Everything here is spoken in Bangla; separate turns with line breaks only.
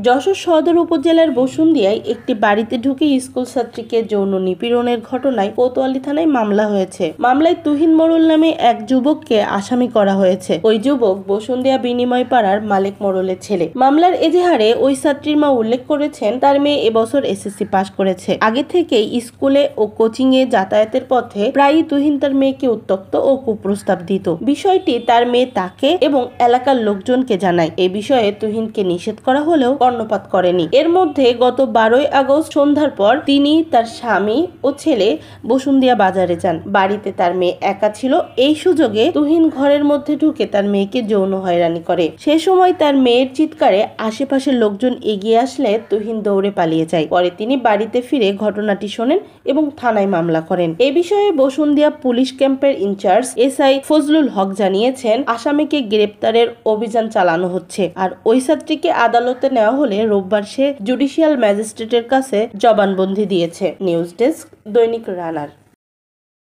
যশোর সদর উপজেলার বসুন্দিয়ায় একটি বাড়িতে ঢুকে স্কুল ছাত্রীকে যৌন নিপীড়নের ঘটনায় কোতোয়ালি থানায় মামলা হয়েছে। মামলায় তুহিন মোড়ল নামে এক যুবককে আসামি করা হয়েছে। ওই যুবক বসুন্দিয়া বিনিময় পাড়ার মালিক মোড়লের ছেলে। মামলার এজাহারে ওই ছাত্রীর মা উল্লেখ করেছেন, তার মেয়ে এবছর এসএসসি পাশ করেছে। আগে থেকেই স্কুলে ও কোচিং এ যাতায়াতের পথে প্রায়ই তুহিন তার মেয়েকে উত্ত্যক্ত ও কুপ্রস্তাব দিত। বিষয়টি তার মেয়ে তাকে এবং এলাকার লোকজনকে জানায়। এই বিষয়ে তুহিনকে নিষেধ করা হলেও কর্ণপাত করেনি। এর মধ্যে গত 12ই আগস্ট সন্ধ্যার পর তিনি, তার স্বামী ও ছেলে বসুন্দিয়া বাজারে যান। বাড়িতে তার মেয়ে একা ছিল। এই সুযোগে তুহিন ঘরের মধ্যে ঢুকে তার মেয়েকে যৌন হয়রানি করে। সে সময় তার মেয়ের চিৎকারে আশেপাশের লোকজন এগিয়ে আসলে তুহিন দৌড়ে পালিয়ে যায়। পরে তিনি বাড়িতে ফিরে ঘটনাটি শোনেন এবং থানায় মামলা করেন। এ বিষয়ে বসুন্দিয়া পুলিশ ক্যাম্পের ইনচার্জ এসআই ফজলুল হক জানিয়েছেন, আসামিকে গ্রেপ্তারের অভিযান চালানো হচ্ছে। আর ওই ছাত্রীকে আদালতে নেওয়া হলে রোববার সে জুডিশিয়াল ম্যাজিস্ট্রেটের কাছে জবানবন্দি দিয়েছে। নিউজ ডেস্ক, দৈনিক রানার।